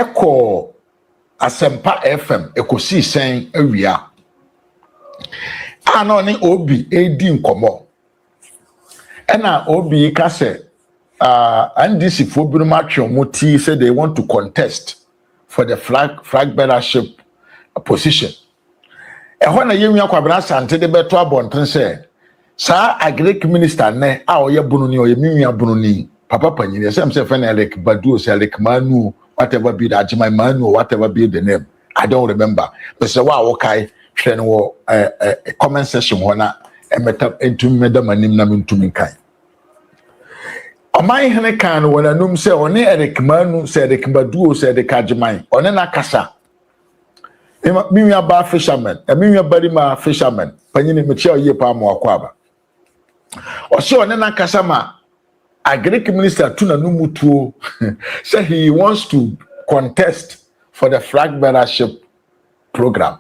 Echo Asempa FM ekosi sen awia. Ano ni obi edi nkomo. Ena obi ka se NDC fo bi no matwe moti say they want to contest for the flag bearership position. Ehona yemia kwabra sante de beto abonten say sa agric minister ne a oye bununi oye minua bununi papa panyini say say fe na Eric Badu say Eric Manu whatever be the Ajimai Manu or whatever be the name, I don't remember. But say wa okay hwe no wo comment section hona emeta entumi medam anim na mentumi kan. Omai hene kan wona num say one Eric Manu say Eric Badu say the Ajimai one na kasa minua ba fisherman minua bari ma fisherman panyini mechi oye pa mo akwaba o se one na kasa ma agric minister tuna numutuo say he wants to contest for the flag bearership program.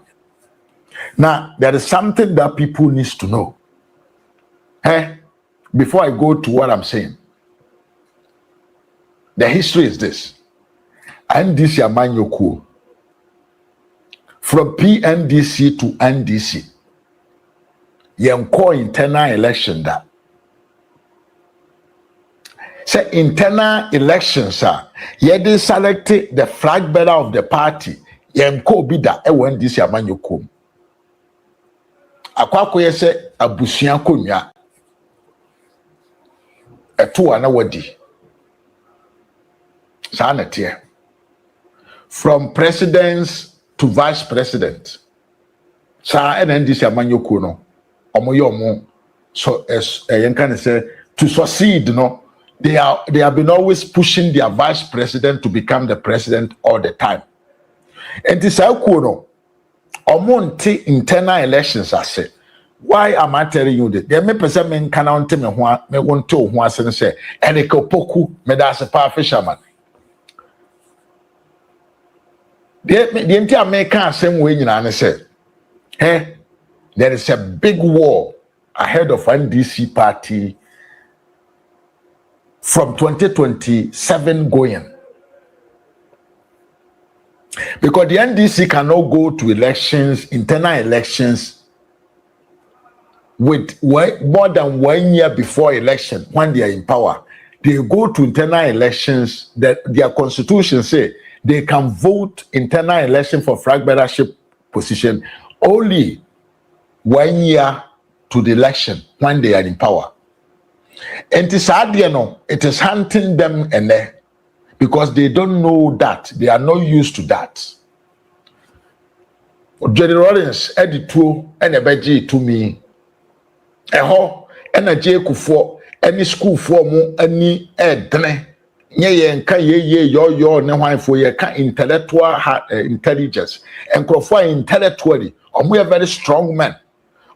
Now there is something that people needs to know. Before I go to what I'm saying, the history is this. And this Yamanyoku from PNDC to NDC, yenko internal election that. Say internal elections yede select the flag bearer of the party yenko bida when this Yamanyoku. Akwako yese abusuan konwa eto ana wadi sanete from presidents to vice president sa NDC Yamanyoku no omo so yenkan say to succeed no they have been always pushing their vice president to become the president all the time. And this no omonte internal elections I say. Why am I telling you that? There may person men can me want to who say Eriko Poku me da se pa fisherman. The entire American same way you say, there is a big war ahead of NDC party from 2027 going. Because the NDC cannot go to elections, internal elections, with more than 1 year before election when they are in power. They go to internal elections that their constitution say they can vote internal election for flag bearership position only 1 year to the election when they are in power. And it is hunting them because they don't know that. They are not used to that. Jerry Rollins editor and a beji to me. And a Jekufo, any school for mo, any edne. Ye and ka ye your no for your intellectual intelligence and for intellectually. We are very strong men.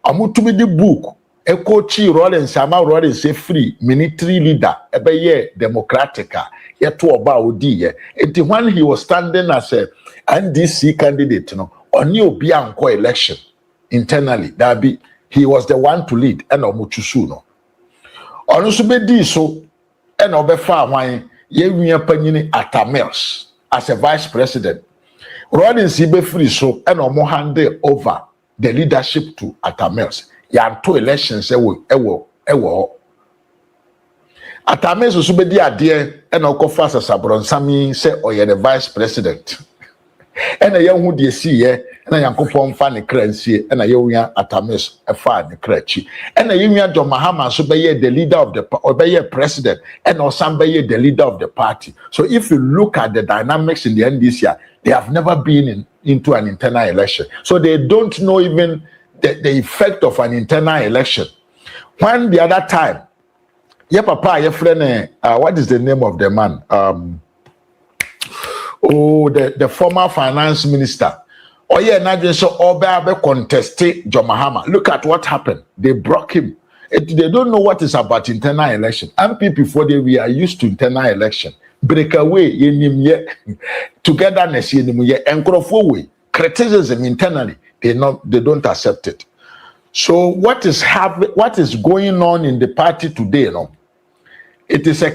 To be the book. Eko Chi Rollins, Sama Rollins, a free military leader, a ye democratica, yet to about the when he was standing as a NDC candidate, on new Bianco election internally, that be he was the one to lead, and Omuchusuno. Also be so, and Obefa wine, ye panini Atamels as a vice president. Rollins be free so, and Omo hand over the leadership to Atamels. Yan two elections ewo Atame so be di ade e na okofa Sabronsami say oye the vice president e na yan hu de si ye na Yankopon fa ne kransie e na yewia Atame e fa ne krachi e na yewia John Mahama so be ye the leader of the or be ye president e na Osam be ye the leader of the party. So if you look at the dynamics in the NDC, they have never been into an internal election, so they don't know even the effect of an internal election. When the other time, papa, your friend, what is the name of the man? The former finance minister. Oh yeah, now just so Obe contested John Mahama. Look at what happened. They broke him. They don't know what is about internal election. MP before we are used to internal election. Breakaway, togetherness, and criticism internally. They don't accept it. So what is going on in the party today? It is a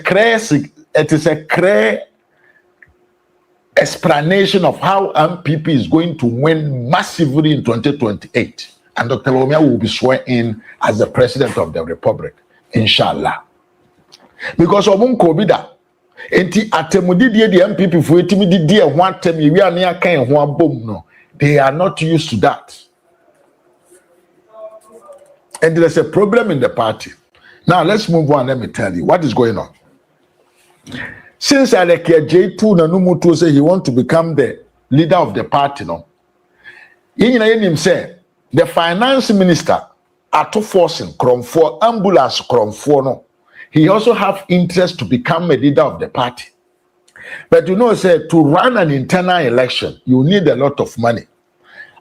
explanation of how MPP is going to win massively in 2028. And Dr. Lomia will be sworn in as the President of the Republic, inshallah. Because Obun Kobida, enti atemudi die the MPP for etimi di e ho atem ye wi ane akan ho abom no, they are not used to that. And there's a problem in the party. Now let's move on. Let me tell you what is going on. Since Alekia J2 Nanumutu say he want to become the leader of the party, no, him say the finance minister ato forcing Kromfo ambulance Kromfo no. He also have interest to become a leader of the party. But you know, say to run an internal election, you need a lot of money.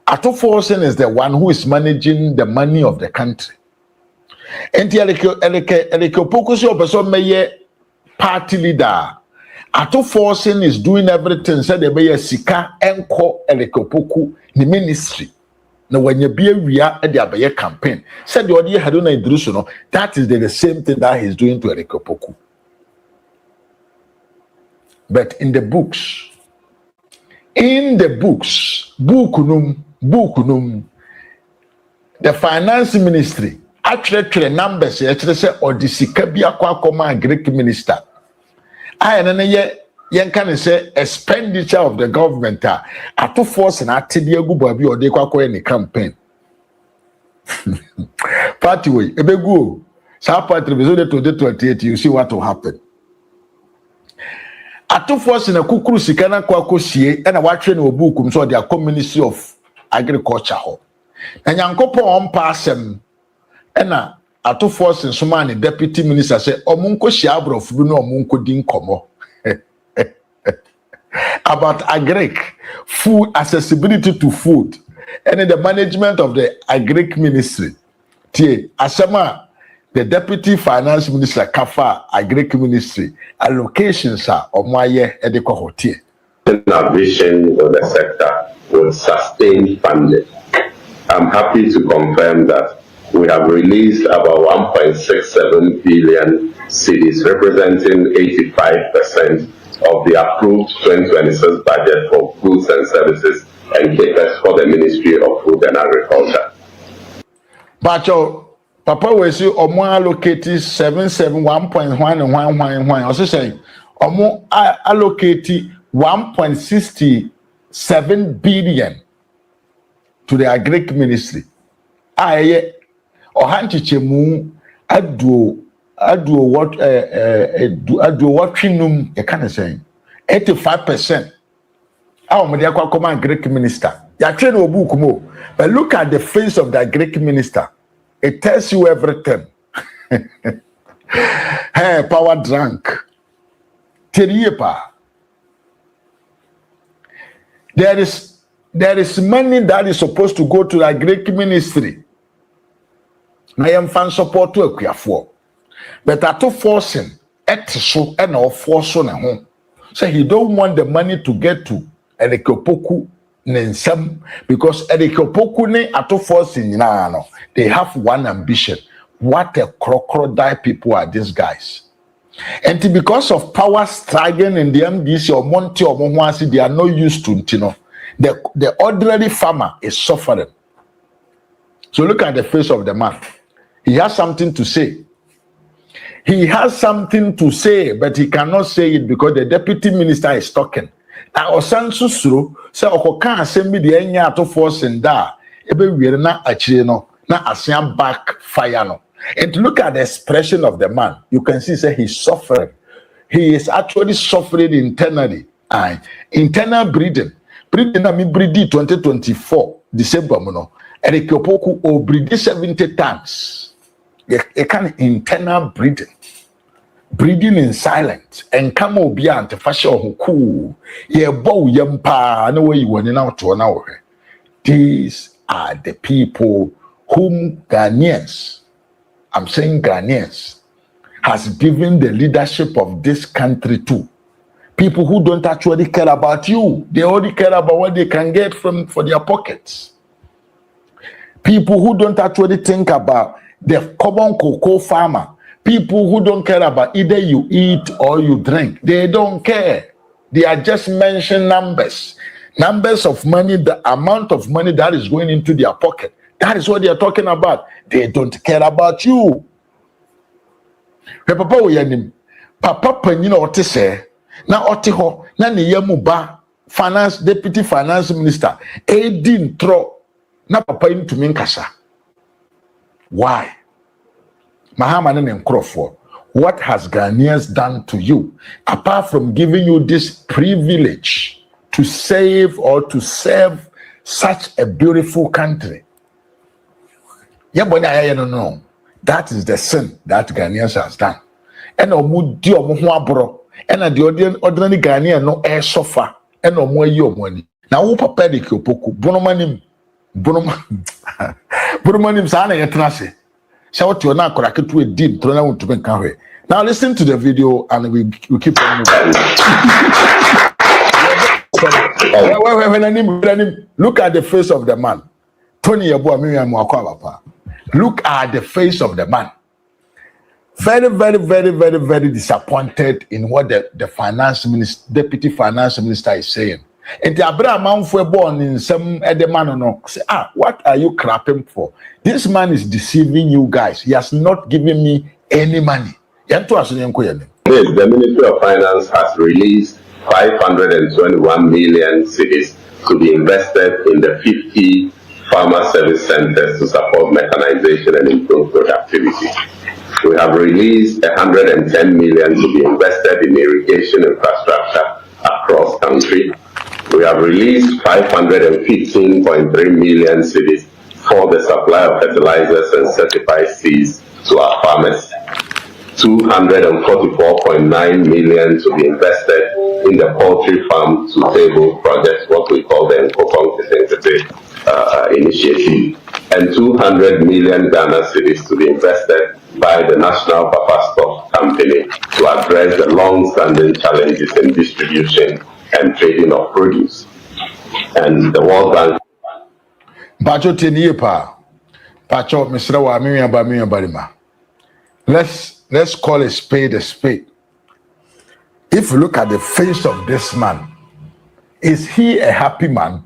Ato Forsen is the one who is managing the money of the country. And the party leader. Ato Forsen is doing everything. Said the Sika Enko Elekopoku the ministry. Now when you be at the campaign, said the audio had no, that is the same thing that he's doing to Elekopoku. But in the books, Bukunum, the finance ministry actually numbers actually say or the Sikabia Kwakoma Greek minister. Yen can say expenditure of the government at to force and at Tidiago Babi or de Kwako any campaign. Party way, ebegu. Sa party episode to the 28, you see what will happen. At to force in a kukuru sikana kwako sie and a watching obukum so their Ministry of Agriculture ho. And yankopo on passem and at to force in Sumani deputy minister say omunko shiabro funo omunko din komo. About agric food accessibility to food and in the management of the agric ministry. Tie asema the deputy finance minister kafa agric ministry allocations are omoaye edeko hotie. Our vision for the sector will sustain funding. I'm happy to confirm that we have released about 1.67 billion cedis, representing 85% of the approved 2026 budget for goods and services and CapEx for the Ministry of Food and Agriculture. Bacho, Papa we see omo allocated 1.1 also saying omo allocated 1.67 billion to the agric ministry. Aye ohanchichemu adu what chinum you can say 85%. Our media command Greek minister. Ya train obuku mo. But look at the face of the Greek minister. It tells you everything. Hey, power drunk. Teriepa. There is money that is supposed to go to the Greek ministry. I am fan support to a for. But at forcing et so and all force on a home. So he don't want the money to get to Elekopoku Nensem because Elekopoku ne ato forcing no. They have one ambition. What a crocodile people are these guys. And because of power struggling in the MDC or Monte or Monwasi, they are not used to it, you know. The ordinary farmer is suffering. So look at the face of the man. He has something to say. He has something to say, but he cannot say it because the deputy minister is talking. Now, Osansusuru say Okoka assembly the enya to force in da ebe wiere na achire no na asian backfire no. And look at the expression of the man. You can see say he's suffering. He is actually suffering internally. Internal breathing. Breathing na mi breathe 2024 December no. Erikopoku o breathe 70 times. A kind of internal breathing in silence, and come over beyond the fashion who cool. Ye bow yampa, no way you went out to an hour. These are the people whom Ghanaians, I'm saying Ghanaians, has given the leadership of this country to. People who don't actually care about you, they only care about what they can get for their pockets. People who don't actually think about the common cocoa farmer, people who don't care about either you eat or you drink, they don't care. They are just mentioning numbers of money, the amount of money that is going into their pocket. That is what they are talking about. They don't care about you. Papa woyanim. Papa panyin ote se na ote ho na ne yamu ba deputy finance minister edin tro na papa ntumi nkasa. Why? Mahama ne nkrofo. What has Ghanaians done to you apart from giving you this privilege to save or to serve such a beautiful country? No. That is the sin that Ghanaians has done. And omudi omo ho abro. And the ordinary Ghanaian no air suffer. And omo yi omo ni. Na wo papa de ki opoku. Bonomanim sa na yetena se. Shout you na korake to a dim to na won't ben kan. Now listen to the video and we keep on moving. Look at the face of the man. Tony Yabo Miriam Mwakwa. Look at the face of the man. Very, very, very, very, very disappointed in what the finance minister, deputy finance minister is saying. And the Abraham were born in some man no say, what are you crapping for? This man is deceiving you guys. He has not given me any money. The Ministry of Finance has released 521 million cedis to be invested in the 50 farmer service centers to support mechanization and improve productivity. We have released 110 million to be invested in irrigation infrastructure across country. We have released 515.3 million cedis for the supply of fertilizers and certified seeds to our farmers. 244.9 million to be invested in the poultry farm to table project, what we call the initiative, and 200 million Ghana cedis to be invested by the National Papa Stock Company to address the long-standing challenges in distribution and trading of produce. And the World Bank. Pacho Tiniepa, Pacho Misrawa Miriam Barima. Let's call a spade a spade. If you look at the face of this man, is he a happy man?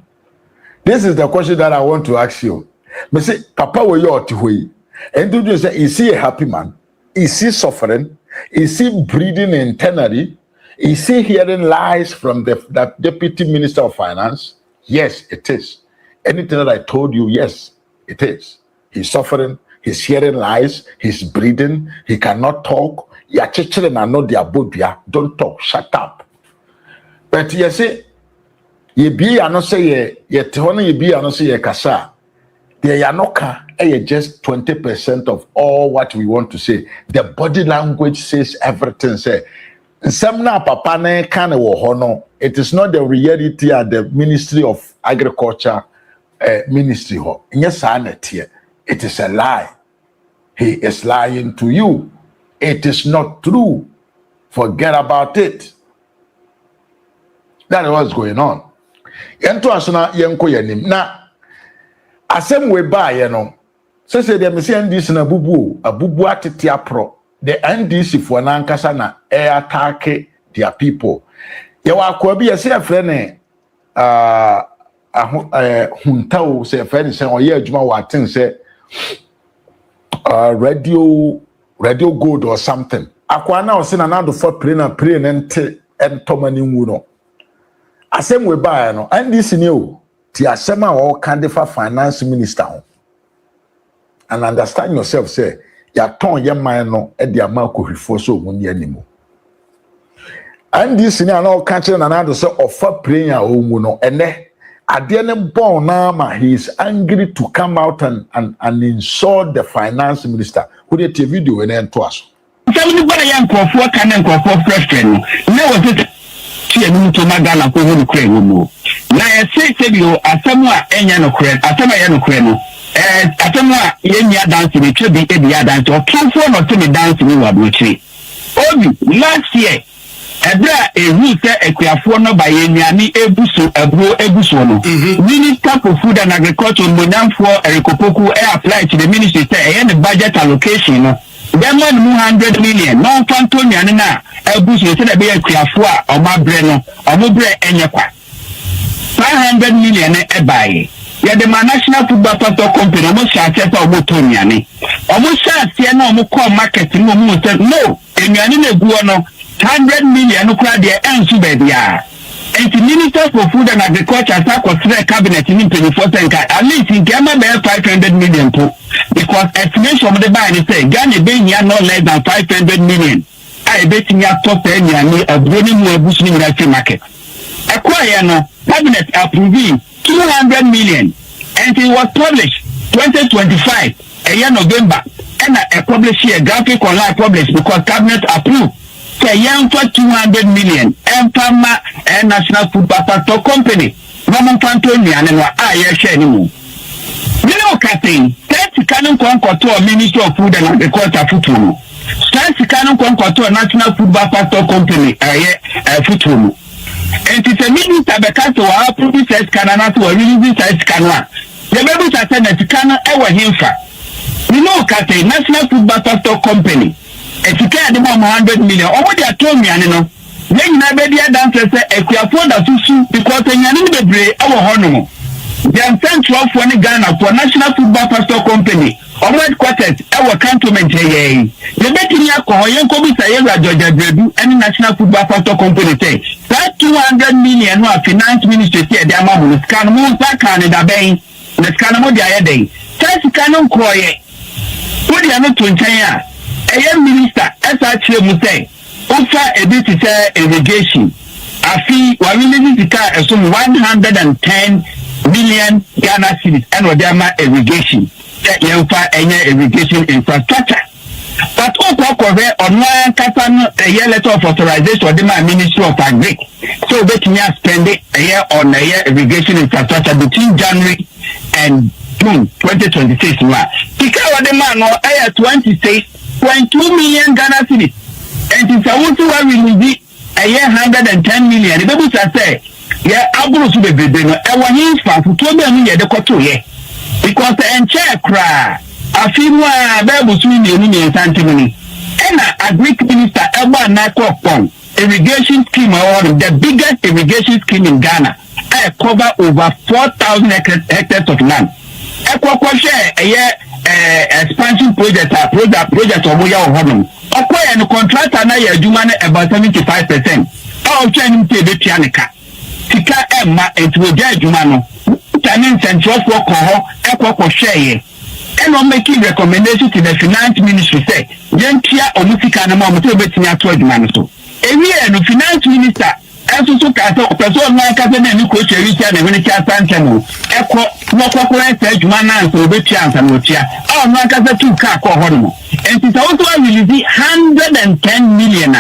This is the question that I want to ask you. Me say, Papa, where you are to and do you say, is he a happy man? Is he suffering? Is he breathing internally? Is he hearing lies from that deputy minister of finance? Yes, it is. Anything that I told you, yes, it is. He's suffering. He's hearing lies. He's breathing. He cannot talk. Don't talk. Shut up. But you see, ye be ano say ye tehono ye be ano say ye kasa. The yanoka just 20% of all what we want to say. The body language says everything. Say, Samna papa ne kane wo hono. It is not the reality at the Ministry of Agriculture ministry ho. Yes, it is a lie. He is lying to you. It is not true. Forget about it. That is what's going on. Yento asona yenko yanim na asem we ba ye no say the NDC na abubu atete apro the NDC for na nkasa na attack their people. Ye wa kwa bi ye say afre huntao say afre say oye adwuma wa tin say radio gold or something. Akwa na o say na do for plane ente entomani nwu no. Asem we buy no and this new ti asem a o kandefa finance minister ho. And understand yourself say ya ton ye man no e dia ma kohwifo so mu ni animu. And this new na o kan kire na do say offer prayer o mu no ene ade ne bon na ma he is angry to come out and insult the finance minister. Who dey video we na ento aso. Tell me what I am for can and for question. No was it to Magana ko no kre no na e say you asemu a enya no kre asemu a no kre no asemu a yenya dance we twe bi e dia dance o kanfo no to me dance we wa brochi obi last year ebra ehu se ekuafo no ba yenyani ebuso no Minister for Food and Agriculture Monamfo Erikopoku apply to the ministry say the budget allocation no them 100 million no fantonia na ebusu say that be akuafo a omabre no omobre enyekwa 500 million e buy ya the National Football Pastor Company almost share say omotonia ni almost share na omko market no mu say no enuane na egu no 100 million no kra de ensu be dia. And the Minister for Food and Agriculture start consider cabinet in 24 at least in Ghana be 500 million too. Because estimation of the buy say Ghana be here no less than 500 million. I bet in your top 10 year of running more bush in the market. Acquire no cabinet approving 200 million and it was published 2025 a year November and I publish here graphic online published because cabinet approved. Say young for 200 million Empama and National Football Pastor Company. Roman Fantonia and I share anymore. You know, Catherine, that's canon conquer Ministry of Food and Agriculture Football. That's canon conquer National Football Pastor Company, Football. And it's a minister because our producers Canada to a releasing size Canada. The baby said that Canada ever himfa. You know, Catherine, National Football Pastor Company. If you can't 100 million, or what they told me, I know. Then I bet the dancer say, if you afford that because they are in the break, our honor. They are sent to one Ghana for National Football Pastor Company, or headquarters, our cantonment here. The betting alcohol, young Kobe Sayera, Georgia Bredu, and National Football Pastor Company say, that 200 million or finance ministry say, they are more scan more Canada Bay, the Scanamo day. That's canon quiet. What do you know to China? A young minister, as I say, offer a bit of irrigation. I feel we really need to carry some 110 million Ghana cedis and Odama irrigation. You offer any irrigation infrastructure. But also correct on one campaign a year letter of authorization of the Ministry of Agri. So that we are spending a year on a year irrigation infrastructure between January and June 2026. Because the man or 26.2 million Ghana cedis. And it's also why we need a year 110 million. The people say, yeah, I'm going to be no. I want you to tell me the koto ye because the entire cry. I feel more Bible swing the santimony. And a Greek minister Elba Nakopon irrigation scheme award the biggest irrigation scheme in Ghana. I cover over 4,000 hectares of land. I share a year expansion project of Moya Honum. Okay, and the contractor na ya juma about 75%. All training to the Tianica. Tika Emma and to the Jumano. Tanin Central for Eco share. And I'm making recommendation to the finance ministry say, Gentia or Musicana Motobetia to Manso. Every year, the finance minister, as also person like a new coach, Richard and Venetia Santano, Eco, Mokoran said, Mana, so the chance and Lucia. Oh, like as a 2-car hormone. And it's also releasing 110 million.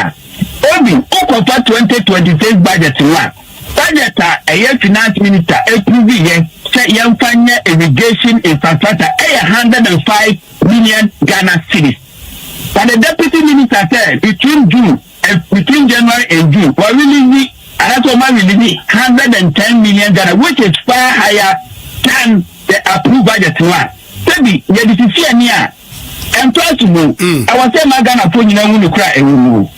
Obi, Okofa 2026 budget one. Budget a year finance minister, approving say young fanya irrigation infrastructure 105 million Ghana cedis. But the deputy minister said between January and June, we're releasing releasing 110 million Ghana, which is far higher than the approved budget one. Maybe there is a near. And try to move. I was saying my Ghana phone, you know, to cry and move.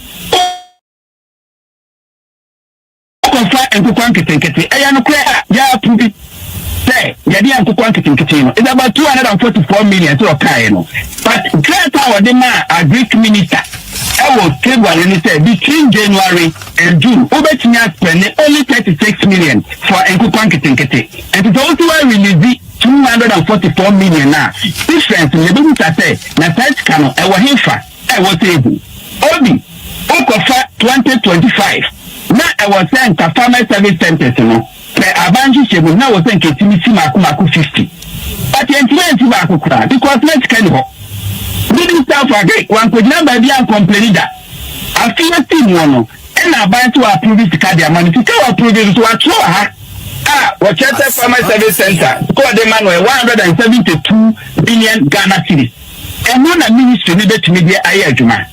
And to quantity, I am clear. Yeah, prove it. Say, yeah, to quantity. It's about 244 million to a Kayano. But Greta or the man, a Greek minister, I will tell what he said between January and June. Obetinia spending only 36 million for a quantity. And it's also why we release 244 million now. Difference in the business say, na price cano, I was here I was able. Obi, Okofa 2025. Now I was saying to farmer service centers, you know, the Abanji Shebu now was saying Ketimisi Maku 50. But the influence of Akukra, because let's kind of didn't start for a great one could never be complaining that. I feel a team one, and I buy to approve this card, money to approve it to a tour. Wachete Farmer Service Center, called the man 172 billion Ghana cedis. And one ministry needed to media Ayajuma.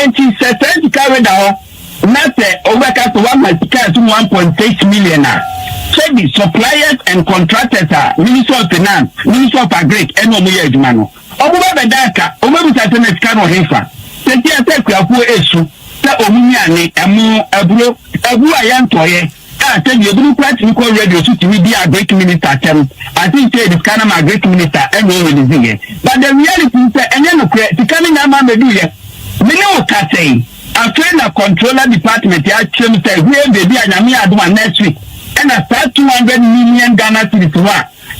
And she said to carry down not over to 1.6 million. So the suppliers and contractors are Minister of Finance, Minister of Agri, and Omuyajumano. obuba bedaka omebu satenet kan ohefa senti ate kwapo esu ta omunyane emu aburo ayantoye tell you do quite equal radio to be a great minister term. I think this kind of a great minister and releasing. But the reality is that the coming man may do it. Mino can say a train a controller department say we have the Yami next week and a start 200 million Ghana cedis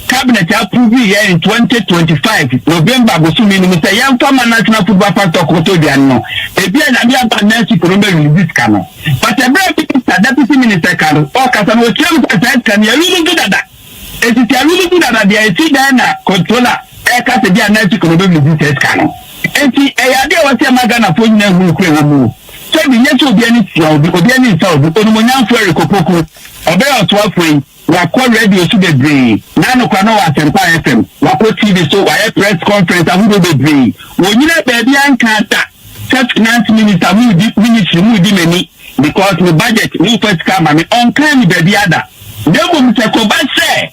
cabinet approved here in 2025 November go soon minister young former national football pastor Koto Diano e bia na bia Nancy Kolombe release kano but a deputy minister kano or kasan o chairman president kan ya really good at that it is really good at that they see Ghana controller e ka se bia Nancy Kolombe release kano enti e ya de o se magana fo nyina hu kure mu so bi nyeso obi ani tia obi ani nsa obi onumonyam fo rekopoko obe oto afoi wako radio to the brain. Nano kwano wa Sempa FM. Wako TV so why press conference ahudo the brain. Wonyina baby ankanta. Self finance minister mu di ministry mu di many because the budget me first come me on kind baby ada. Demo mteko ba say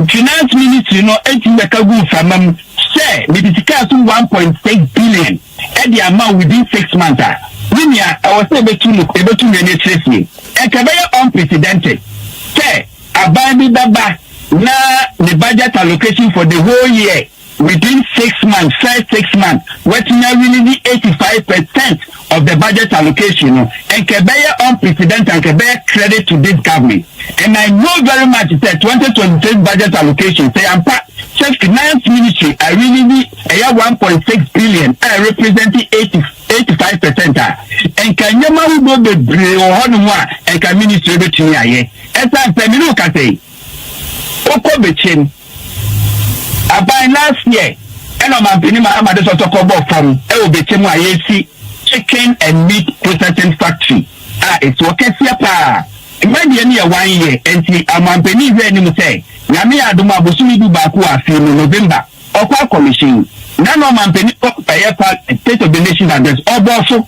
finance ministry no enti meka gu famam say me disika so 1.6 billion and the amount within 6 months. Linia I was able to manage me. And kabaya unprecedented. Say Abandi Baba na the budget allocation for the whole year within 6 months, first 6 months, waiting really 85% of the budget allocation and Kebeya unprecedented and Kebeya credit to this government. And I know very much that 2023 budget allocation say I'm part finance ministry I really need 1.6 billion I representing 85% and can you man go the brain or and can ministry between aye and some can say Oko Bechin about last year and I'm beginning Mahama this was about from Bechin YAC chicken and meat processing factory it's okay pa imagine near 1 year and see I'm beginning very say Yami Aduma Busumi Baku afi in November Okwa commission none of my penny state of the nation address also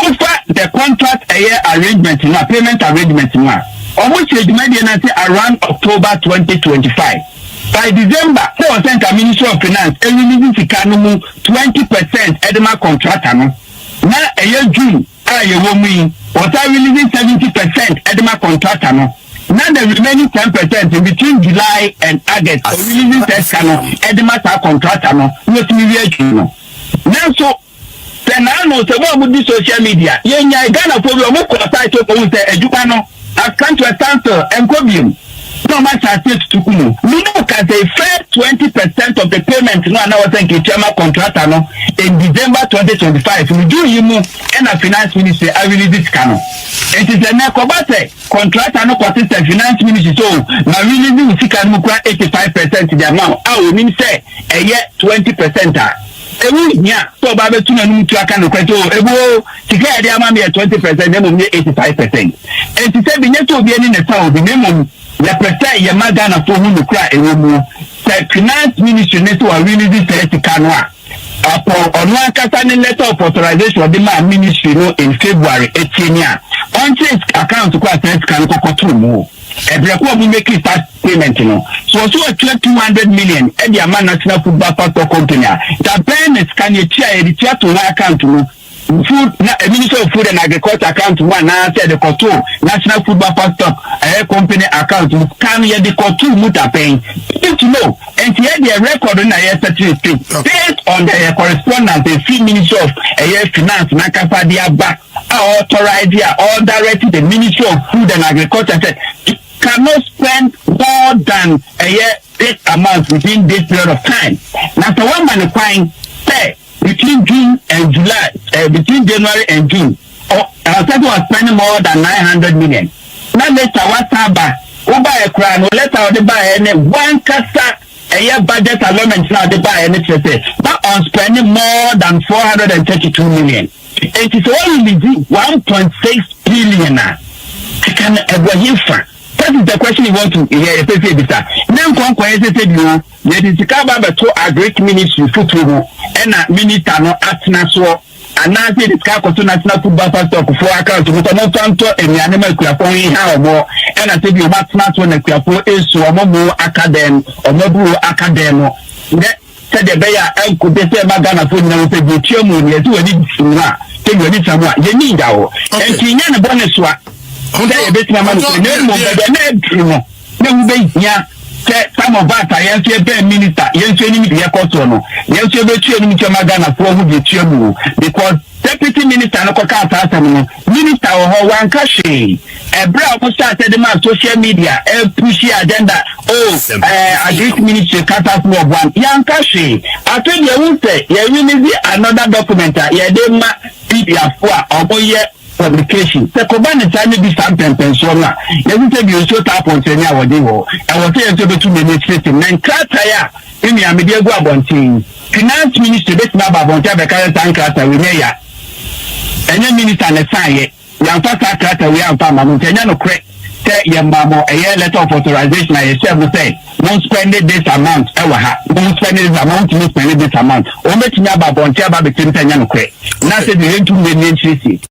over the contract arrangement payment arrangement almost around October 2025 by December 4% Ministry of Finance and releasing Sikanomu 20% Edema contract now a year June was releasing 70% Edema contract now. Now the remaining 10% in between July and August, releasing test channel, Edema contract channel, not me. Now so, then I know about this social media. Yeah, Ghana for your work site to Edupano, I come to a sample and cobium. No much I take to Kumu. We know can say fair 20% of the payment no and I was thinking Chama contract in December 2025. We do you move and a finance ministry I release this canon. It is a Nakobate contract and no consistent finance ministry so now releasing we can move 85% the amount. I will mean say a year 20%. So Baba Tuna to a kind of ebo to get the amount 20%, then only 85%. And to say the net will be in the south, the name the protect your magana for whom you cry a woman. The finance ministry network really this Canwa. Upon one concerning letter of authorization of the man ministry in February 18 year. On this account to quite can go more. Every quarter we make it start payment, So a 200 million and the man national football pastor company. The payments can you share to my account food Minister of Food and Agriculture account one now said the control National Football Pastor company account can you the control muta paying to know and here the record on a certificate based on the correspondence the field Minister of Finance Nakapa Diaba authorized here or directed the Ministry of Food and Agriculture said you cannot spend more than a year this amount within this period of time. Now the one man fine say between June and July, between January and June, Alsatu was spending more than 900 million. Now later, what's about? Over a crown, later they buy any one casa a year budget allowance now they buy any but on spending more than 432 million. It is only 1.6 billion. I can ever hear. That is the question you want to hear. Now, Conquest said you discover to a great ministry football and a minister no atna so and now say the Kakoto National Football Pastor for account to no tanto and the animal crapon how more and I said you must not when a crapo is so more academ or more academo. said the bear could be said Magana for no Chairman, yes, you need to take your need somewhat. You need our and Kiana bonus one. Say a bit of money, no, yeah. Some of us are young minister, young training the Akotono, young training Magana for who the chairman, because deputy minister no Kaka minister or one Kashi, a brown who started the social media, a pushy agenda, a great minister Kata for one, young Kashi. I told you, won't say, you really another document, yeah, they might be a four or year. Publication. The Koban is trying to be something pensioner. You will you so tap on Senya or Devo. I was saying to 2 minutes system. And Krataya, in the media go about finance minister, this number of Tabaka and Krata, we may ya. And then minister and a sign, Yampa Krata, we have Pamano, correct. Say Yamamo, a year letter of authorization, I yourself will say, won't spend it this amount, won't spend this amount, won't spend it this amount. Only to Naba Bontaba between Tanyano Craig. Nothing to 2 million CC.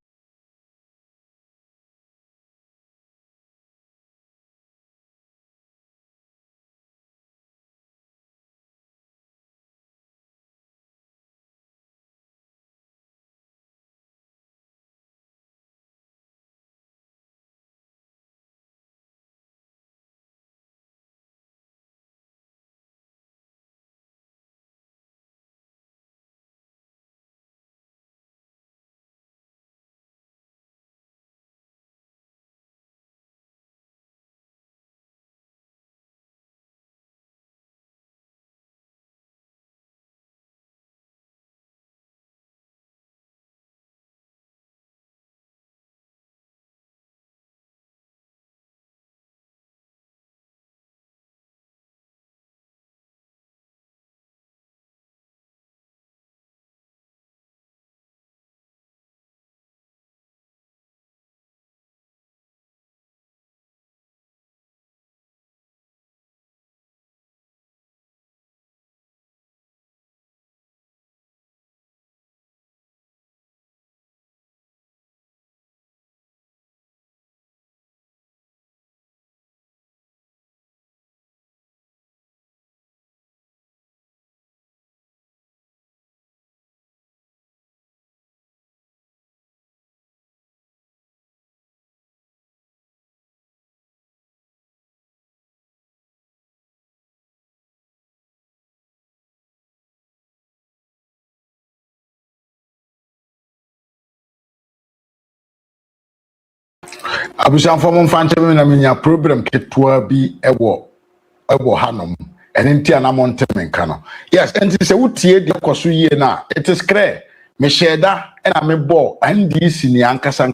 Abusan for mfanche na menya program ketwa bi ewo hanom enti anamonte menka no yes enti se wutie de koso yie na it is clear me sheda na me bo NDC ni ankasa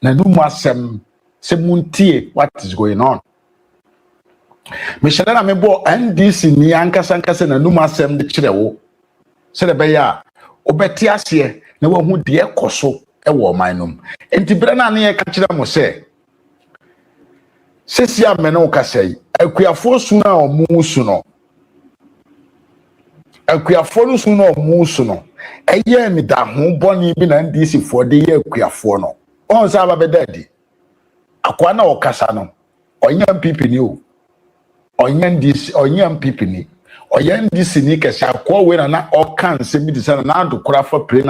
na numu asem se muntie what is going on me sheda na me bo NDC ni ankasa na numu asem de kirewo se de be ya obeti ase na wo hu de koso ewo manum enti bere na na ye ka kire mo se sesi amene ukasai akuafo su na omu su no akuafo no su na omu su no eye mi da ho boni bi na ndisi fo de ye akuafo no on sa ba bedadi akwa na okasa no onya mpipi ni o onya ndisi onya mpipi ni oya ndisi ni kesa akwa we na okan se mi disa na adokora fa pre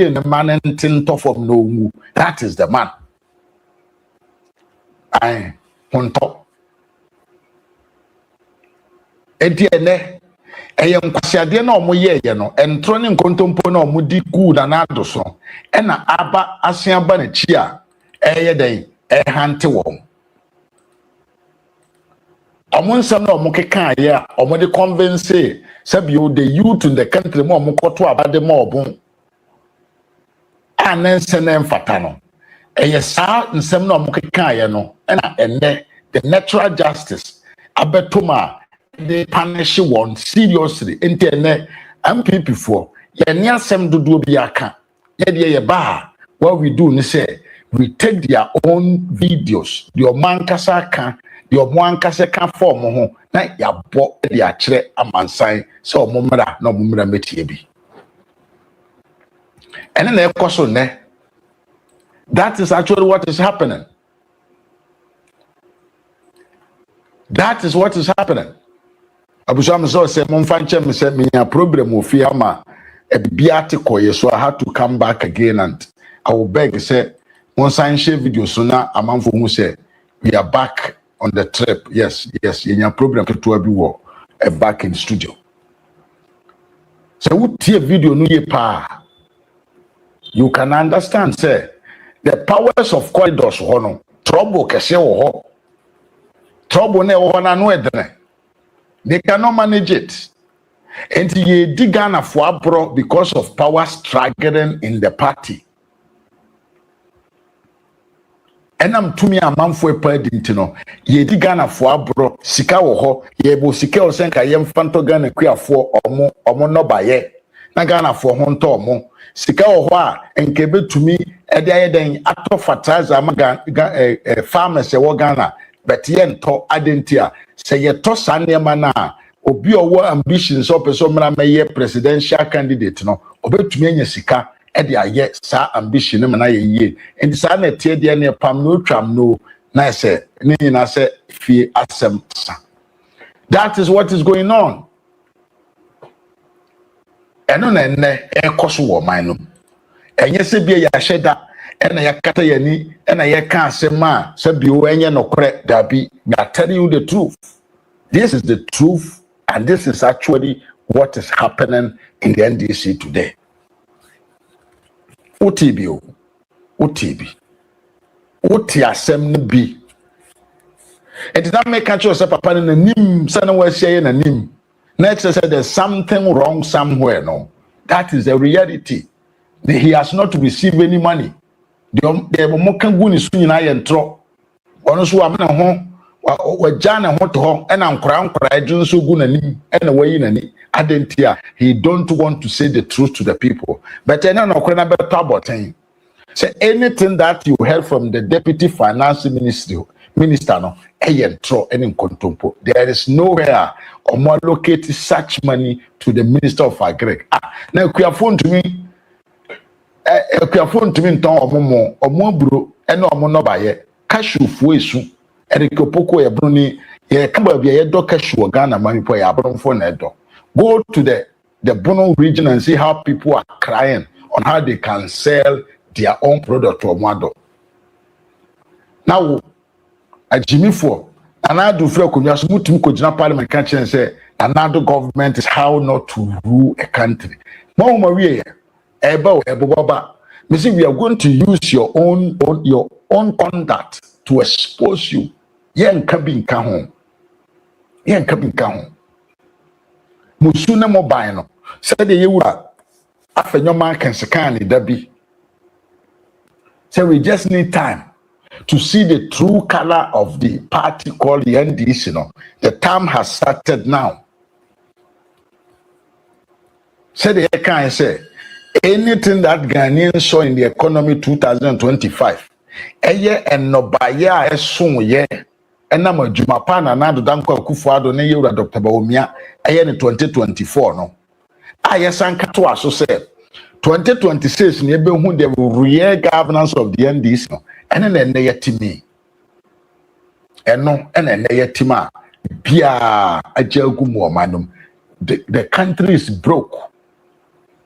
na man ntin from no mu that is the man ai honto ene eye nkwasiade na omoye ye no entro ne nkontompo na omudi ku na ado so na aba asiaba na chi a eye den hante wo omunsam na omukeka ye a omode convince sabio the youth in the country mo omukoto abade mo obun anense na mfata no eye sa nsem na omukeka ye no na enne the natural justice abetoma they punish one seriously ene MPP for ye ne asem dodo bi aka ye de ye ba what we do ni say we take their own videos your mankasa ka your mankasa ka form ho na ya bo de a kire amansan se omumra na omumra metie bi ene na ekoso ne that is actually what is happening. That is what is happening. Abusam so say mon fanche me say me a problem ofi ama e bibia te koye, so I had to come back again, and I will beg say mon sign share video so na amanfo hu say we are back on the trip. Yes, yenya problem to abi wo back in studio. So we tie video no ye pa, you can understand say the powers of corridors ho no trouble kese wo ho, trouble na wo na no edene. They cannot manage it. And ye digana for abro because of power struggling in the party. And I'm to me a man for a pedintino. Ye digana for abro, sika ho, ye bo sika o senka yem fantogan and queer for or no baye. Nagana for honto mo. Sika ho and kebe to me a day then ato fertilizer farmers a wagana, but yen to adentia. Say ye to sanya na obi owo ambitions o person mra meye presidential candidate no obetumi anya sika e de aye sa ambition na na ye and sa na tie de na pam no twam no na say ni na say fie asem sa. That is what is going on. Eno na ne e koso wo man no enye se bia ya hyeda ena ya kata yani ena ya ka asema se bi wo enye nokore dabi. We are telling you the truth. This is the truth, and this is actually what is happening in the NDC today. OTB, OTSM B. It did not make a choice of papa in the nim, son was saying a nim. Next, I said there's something wrong somewhere. No, that is the reality. He has not received any money. The Mokan Gun is soon and tro. Honestly, I'm not home. Jana hot ho and I'm crown cry so good and away in any adentia. He don't want to say the truth to the people. But I know no about saying anything that you heard from the deputy finance minister no throw any contempo. There is nowhere or more locate such money to the minister of agri. Now you phone to me. You phone to me or more bro and no more buy cash you Eriko poko ye bruni ye kamba bia ye do kashu Ghana mami po ya abronfo na edo. Go to the Bono region and see how people are crying on how they can sell their own product to Omado. Now a Jimmy for another feel kunya smutum ko jina parliament can say another government is how not to rule a country. Mo mawie eba me say we are going to use your own conduct to expose you. Yen kabin ka ho. Musu na mobile no. Said the yewura afenyo man kan scan ni dabi. So we just need time to see the true color of the party called the NDC. No, the time has started now. Said the can say anything that Ghanaians saw in the economy 2025. Eye enobaya esun ye enama jumapa na nado danko Akufo-Addo ne yewura Dr. Bawumia eye ne 2024 no aye sanka to aso say 2026 ne ebe hu the real governance of the NDC no ene na ene yetimi eno ene ene yetima bia ajagu mu omanum. The country is broke,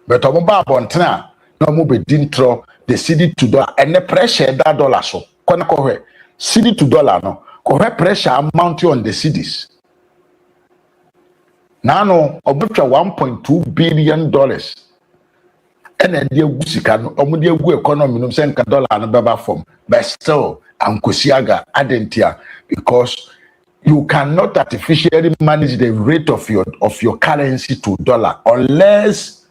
but omoba abontena na mo be dintro the cedi to dollar and the pressure that dollar so kona kohwe cedi to dollar no kohwe pressure amount on the cedis now no obetwa 1.2 billion dollars and then the gusika no omudi egu economy no senka dollar no beba form, but still ankosiaga adentia because you cannot artificially manage the rate of your currency to dollar unless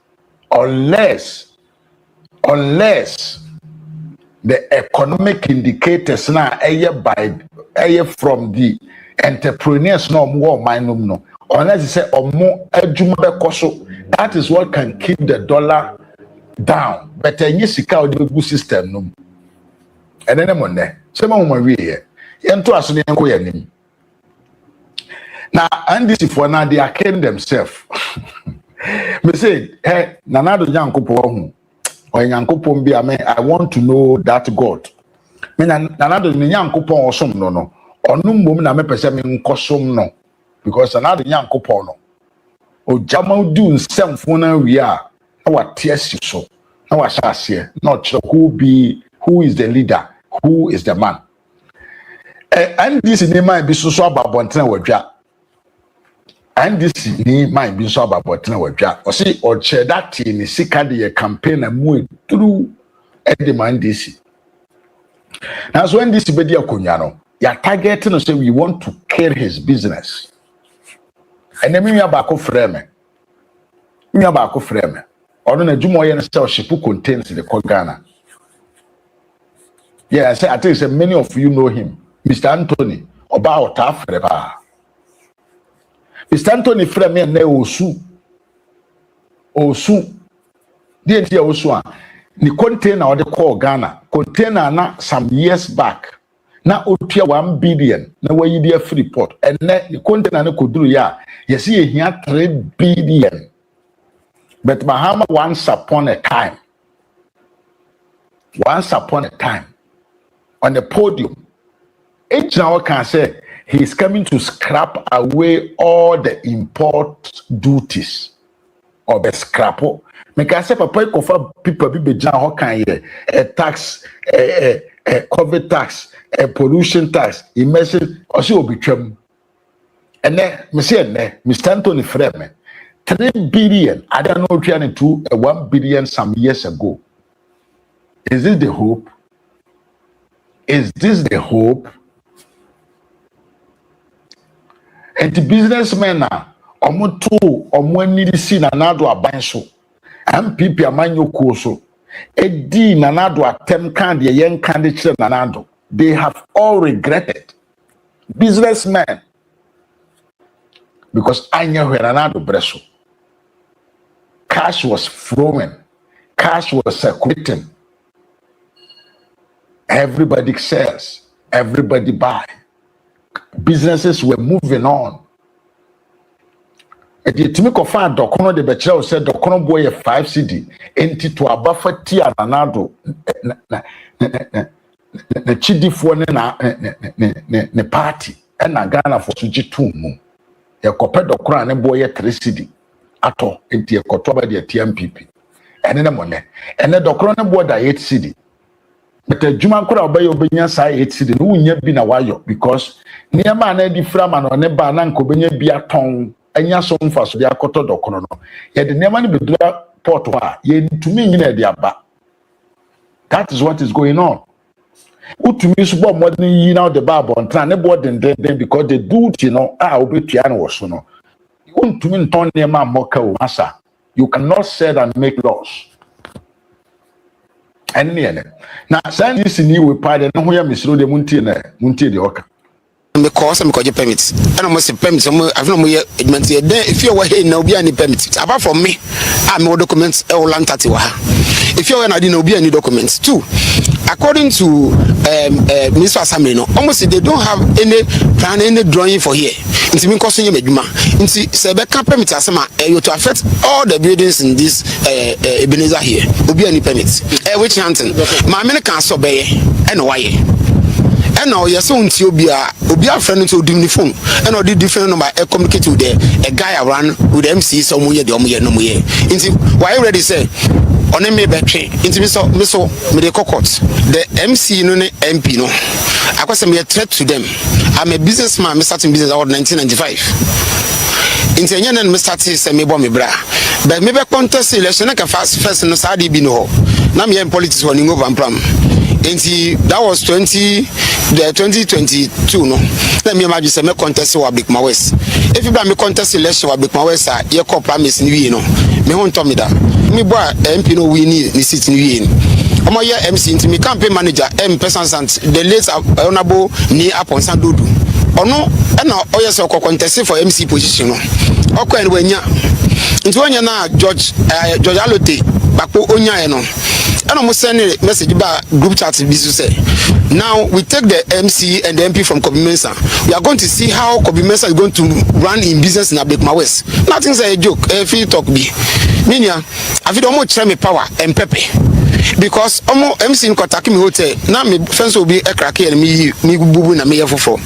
the economic indicators now from the entrepreneurs no more minum no unless you say omo adwuma bekoso, that is what can keep the dollar down. But any sika o the system no and then money say ma we here ento aso ne enko ya nim now and this for now they are killing themselves. Me say hey nanado nyankopo hu Nyankopon bi ame I want to know that God. Me na nado ni Nyankopon osom no ono mmom na me pese me nkosom no. because another young couple o jama do nsem funa we are our tears so our share not who is the leader, who is the man. And this in might be so about Bontina Waja. And this in might be so about Bontina Waja. Or see, or share that in the Sikadi campaign and move through at the man this. Now, when this video Kunyano, you're targeting to say we want to kill his business. And then me about frame. Me about frame. Or no Jumoyan style she put contains in the Kogana. Yeah, I think many of you know him. Mr. Anthony, about Africa. Mr. Anthony Freme and Osu. Didn't hear Osu. The container or the call Ghana. Container na some years back. Na opia 1 billion. Na way you dear free port. And the container could do ya. You see here 3 billion. But Mahama once upon a time. On the podium, each now can say he's coming to scrap away all the import duties or the scrap. Make I say, Papa, people be how can you a tax, a COVID tax, a pollution tax, immersion, or so be trim. And then, Mr. Anthony Freme, 3 billion, I don't know, turning to 1 billion some years ago. Is this the hope? Is this the hope? And the businessmen are need see nanado abanso. MPP amanyo koso. Edi nanado atem kan de yen kan de chire nanado. They have all regretted. Businessmen. Because anya where nanado breso. Cash was flowing. Cash was circulating. Everybody sells, everybody buy. Businesses were moving on. And the Timiko fan Dokono de Bechel said Dokono boy a 5 CD enti to a buffer tia nanado the chidi for ne party and na Ghana for suji 2 mu. Ya kope Dokona ne boy a 3 CD ato enti a kotoba de TMPP. And then money. And then Dokono boy da 8 CD. But the Juma could obey your side, it's the new year been a while because near man, Eddie Framan or Neba and Uncle Benya be a tongue and your son for the Akoto Docono. Yet the name be port ye to me in the Abba. That is what is going on. Who to me support more than you know the Bible and trying to board and then because they do, you know, I'll be piano or so. No. You want to mean Tony Moka Massa. You cannot say and make laws. And now, send this in you with pardon, no, we are Miss Rudy Munti the Oka. Because I'm called permits. And I must have permits. I've no more if you were here, no be any permits. Apart from me, I'm more documents all Lantatiwa. If you were not, no be any documents. 2, according to Mr. Samino, almost they don't have any plan, any drawing for here. It's been costing you Meduma. It's Sebeka permits you to affect all the buildings in this Ebenezer here. Will be any permits. Which hunting? My men can't obey and why. And now you're so until be a friend to the phone and all the different number communicate with a guy around with MC somewhere the no more. Why already say on a maybe into me cocots the MC no MP no I was a threat to them. I'm a businessman, starting business out 1995. Into any and started say me bomb bra. But maybe contest election like a first no sadi be no. Now me in politics running over and pram. That was 2022 no. Let me imagine say me contest wa Big Mawes. If you me contest election wa Big Mawes ye call promise ni we no. Me won tell me that. Me boy MP no we ni seat ni we. Omo ye MC into me campaign manager person the late honorable ni upon Sandudu. Ono na oye so contest for MC position no. Okwa en wanya. Nti wanya na George Alote bakpo onya e no. And almost send a message about group chat say. Now we take the MC and the MP from Kobe Mensa. We are going to see how Kobe Mensa is going to run in business in Abekma West. Nothing's a joke. Free talk be. Minya, I feel almost try me power and pepe. Because almost MC in Kotaki me hotel. Now my friends will be a cracky and me bubu na me for.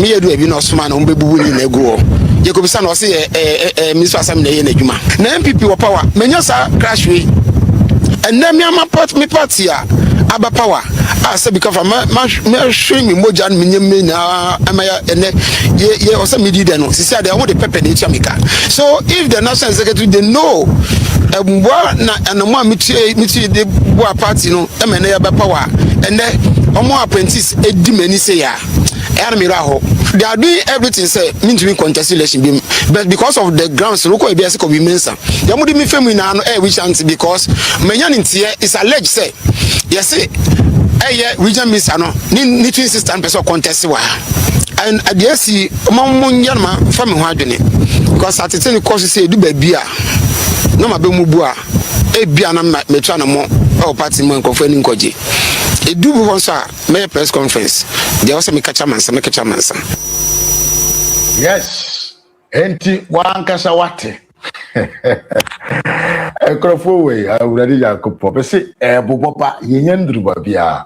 Me do a bino sman on bubu in a go. ye ko bisa no say minister asam na ye na adwuma na MPP wo power menya sa crash we ena me ama party a aba power say because ma showing me moja me nyem na amaya ene ye o say me did no say they want the pepper na chamika. So if the national executive they know na mo amiti the boa party no e me na ya ba power ene omo apprentice edi mani say ya they are doing everything say mean to win contest election but because of the grounds local ABS could be mensa they would me fame na no which chance because menya ntie is alleged say yes region minister no ni twin sister person contest wa and at the see mon yanma fa me ho adwene because at the course say do ba bia no ma be mu bu a bia na me twa na mo party man ko fa ni nkoje edu bu hon sa me press conference they also me catch mansa yes enti wankasa wate ekrofo we awurade yakopo be se bobopa yenyandru babia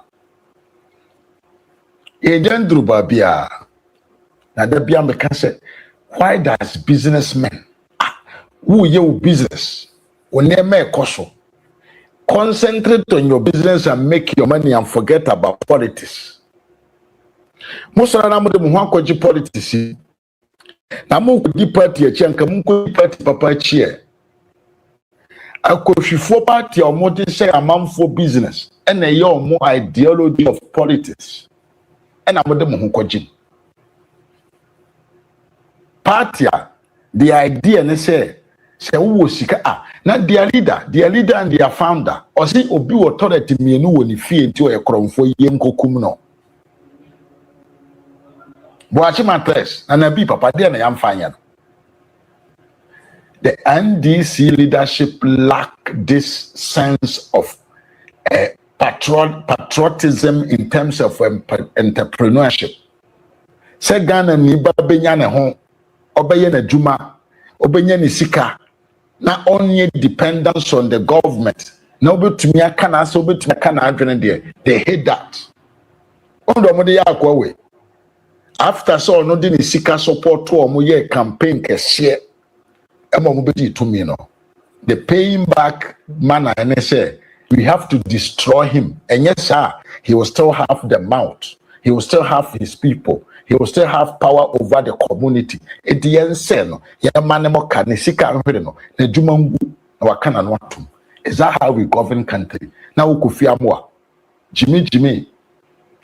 yenyandru babia na da bia me ka se why does businessmen who you business onema ekoso concentrate on your business and make your money and forget about politics. Most of them do mo akwaji politics. Na mo di party e chenka mo ko party papa chie. Akohwifo party o mo de say amamfo business and e your mo ideology of politics. And am de mo kwaji. Party the idea ne say wo sika na their leader and their founder or say obi authority mienu woni fie nti o yekromfo yem kokum no boachi matres na bi papa de na yam fanya. The NDC leadership lack this sense of patriotism in terms of entrepreneurship. Se Ghana ni ba benya ne ho obeye na djuma obenya ni sika na only dependence on the government. Na obetumi aka na so obetumi aka na adwene de they hate that. Ondo mo de yakwa we after so no de ni sika support to omo ye campaign kese e mo beti to me no the paying back manner and say we have to destroy him, and yes sir, he will still have the mouth, he will still have his people, he will still have power over the community. At the end, no, is that how we govern country? Now we could more. Jimmy,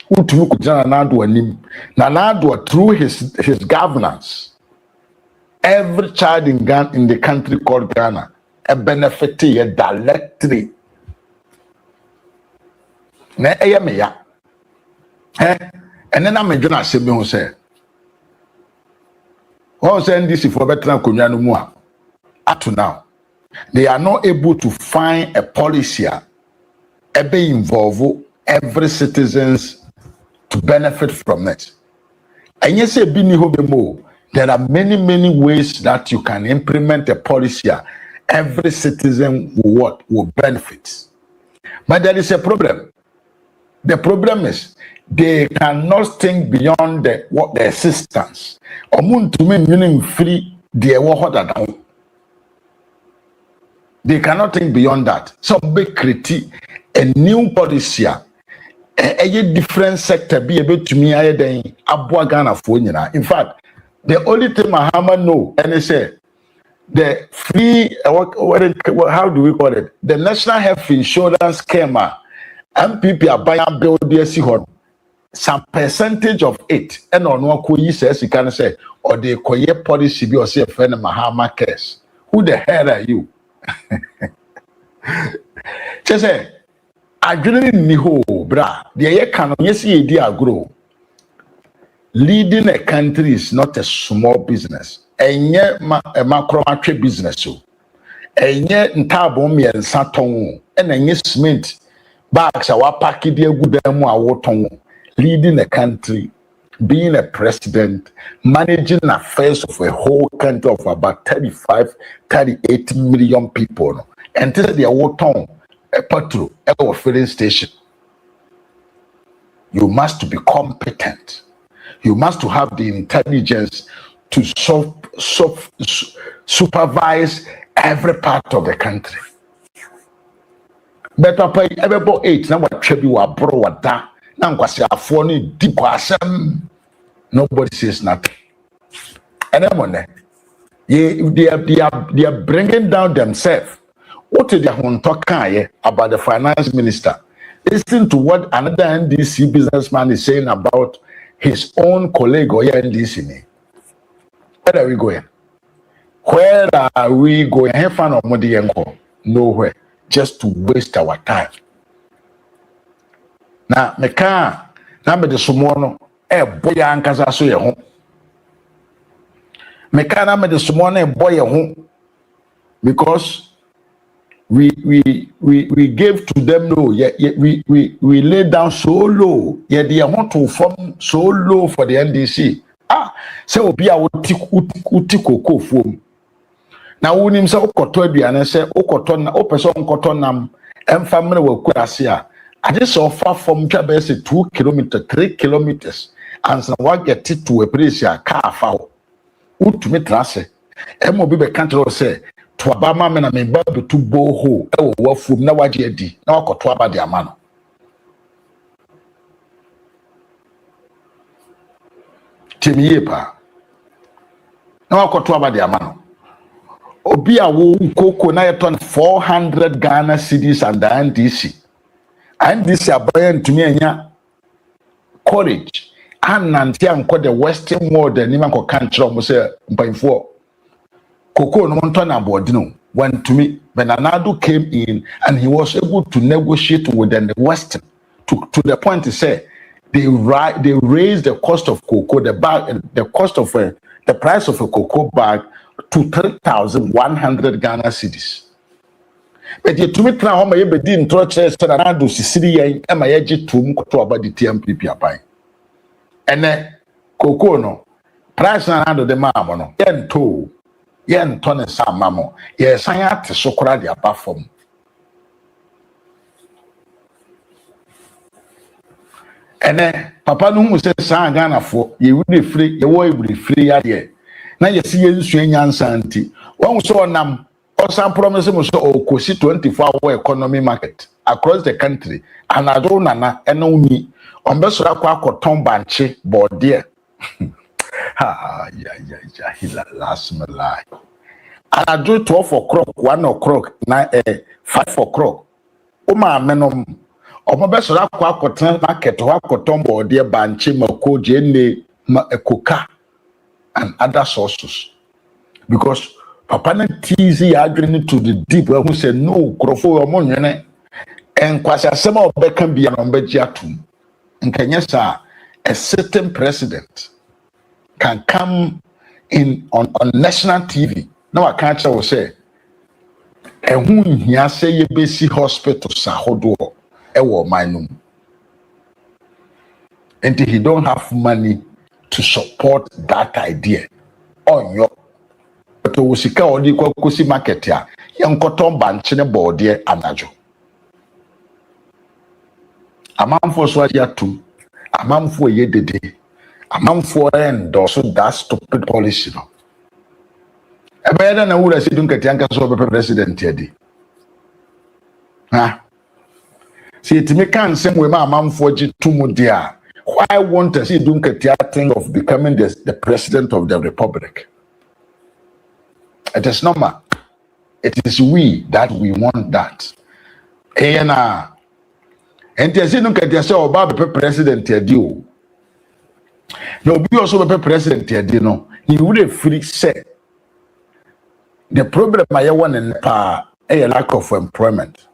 who took Nanadwa through his governance. Every child in Ghana, in the country called Ghana, benefited directly. And then I'm a journal who say, "What saying this for better than more?" Up to now, they are not able to find a policy be involve every citizens to benefit from it. And you say, there are many ways that you can implement a policy. Every citizen will benefit, but there is a problem. The problem is they cannot think beyond the assistance. They cannot think beyond that. Some big critique a new policy, a different sector be able to me. In fact, the only thing Mahama know, and they say the free how do we call it? The National Health Insurance scheme. MPP are buying buildings. Some percentage of it, and on one could says you can say, or the Koye policy be or say a friend of Mahama case. Who the hell are you? Just say, I didn't know, bra. The air can yes, idea grow. Leading a country is not a small business. And yet, a macro business. So, and yet, Ntabom and Saton, and a yes, Smith. Bags our package good leading a country, being a president, managing affairs of a whole country of about 38 million people, and tell their water a petrol or filling station. You must be competent. You must have the intelligence to supervise every part of the country. Better pay about 8 now what trebi wa bro wa da na nkwasi afo ni di kwasem. Nobody says nothing. And then they are bringing down themselves. What did they talk about the finance minister? Listen to what another NDC businessman is saying about his own colleague or NDC. Where are we going? Where are we going? Nowhere. Just to waste our time. Now, meka na me de somono boy ankaza so ye ho. Meka na me de somono boy ye ho because we gave to them low. We laid down so low. Yeah, they want to form so low for the NDC. So be a uti koko form. Now when him say okoto aduane say okoto na opeso nkoto nam emfamre wa kuasia. I just offer from Jabez 2 kilometers, 3 kilometers, and so what get it to a place ya car foul. Utumi trase. Emo be country say to abama me na me babu to boho e wo wafum na waje adi na wakoto aba de amano. Temiye pa. Na wakoto aba de amano. Obi a wo koko na yeton 400 Ghana cedis and the NDC. And this abayan to me anya courage and nanti anko the western world and even ko country mo say mpanfo koko no monto na boardino when to me Benanado came in and he was able to negotiate with the western to the point to say they raised the cost of cocoa the cost of the price of a cocoa bag to 3,100 Ghana cedis. But you to me try home ye be di ntro chere se na do sisiri yen e ma ye gi tum koto aba di TMPP apan ene koko no price na do de maamo no yen to ne sama mo ye san ya te so kora de aba fom ene papa no hu se san Ghana fo ye wuri free ye wo wuri free ya de na ye si ye nsu enyansa anti won so nam some promise mo so okosi 24-hour economy market across the country and ado nana eno ni ombeso akoton banche bode hila last my life and ado 12 o'clock 1 o'clock na 5 o'clock o ma menom ombeso akoton market akoton bode banche mako jene ekoka and other sources because Papa na teasy arguing to the deep who said no crofo omonwene and kwasi asema obeka bia no beji atum nkanya sa a certain president can come in on national TV now I can't say ehun hia say ye besi hospital sahodo ewo manum and he don't have money to support that idea on your to usika odi kwa kosi market ya nkoton banche ne board anajo amamfo so ya tu amamfo ye dede amamfo endorse that stupid policy no ebe na wura si dun kati anka so be president yadi see it me kan sem we ma amamfo ji tumu dia why want to see dun kati think of becoming the president of the republic. It is normal. It is we that we want that. And you see, look at yourself about the president here. No, be also the president here. No, he would have free say the problem I want in a lack of employment.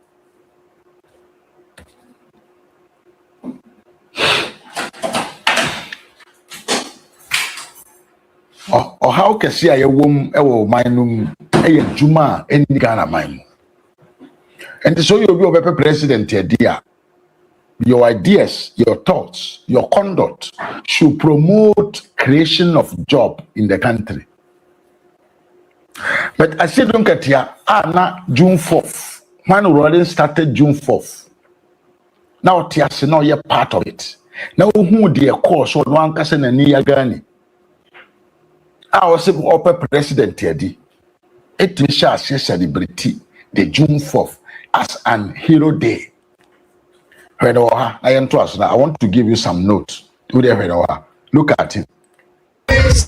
Or how can see a woman minum a juma any Ghana mine? And so you'll be a president here, dear. Your ideas, your thoughts, your conduct should promote creation of job in the country. But I said, don't get here. Now June 4th. Man already started June 4th. Now Tiasi now you're part of it. Now who dear course or one person and near Ghana. I was upper president Teddy. It shall celebrity the June 4th as an hero day. I am to us now. I want to give you some notes. Look at it.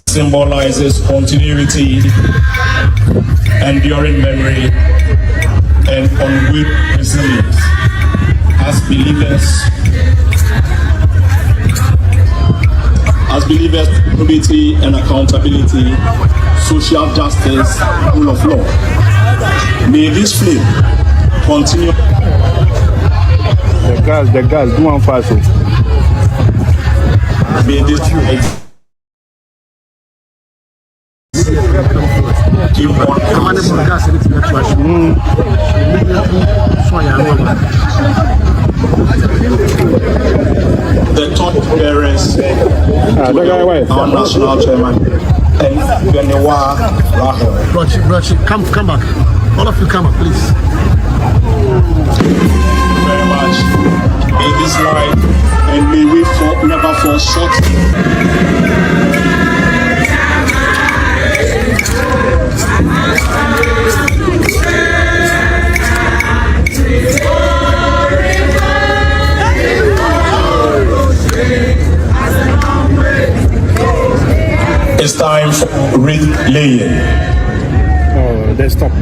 Symbolizes continuity, enduring memory, and unwavering resilience as believers, unity and accountability, social justice, rule of law. May this flame continue. The gas, do one fast. May this keep on. The top parents, our national chairman, and Benewa Rahel. Brochi, come back. All of you come back, please. Thank you very much. May this life and may we never fall short. It's time for wreath-laying. Oh, they stop.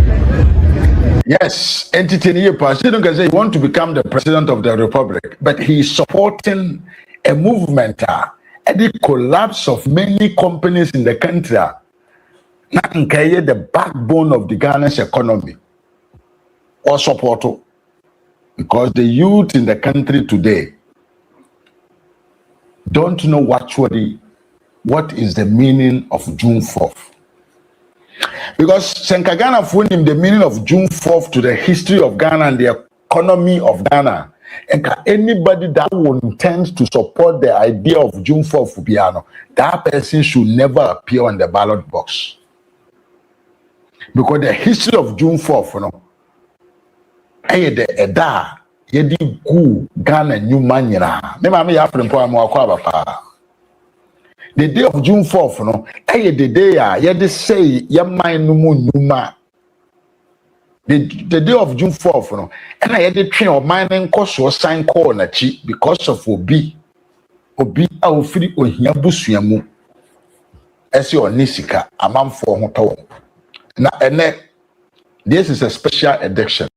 Yes, entertaining President can say he want to become the president of the republic, but he is supporting a movement, the collapse of many companies in the country. The backbone of the Ghana's economy or support, because the youth in the country today don't know what is the meaning of June 4th. Because Senkagana phoned him the meaning of June 4th to the history of Ghana and the economy of Ghana. And anybody that will intend to support the idea of June 4th, that person should never appear on the ballot box. Because the history of June 4th, yedi gu Ghana new manyina. The day of June 4th, the day yedi say yamai numu numa. The day of June 4th, and I had the train of mining cost or sign call na chi because of Obi au free o hiabusuamu. Esi o nisika amam for hoto. Na ene, this is a special edition.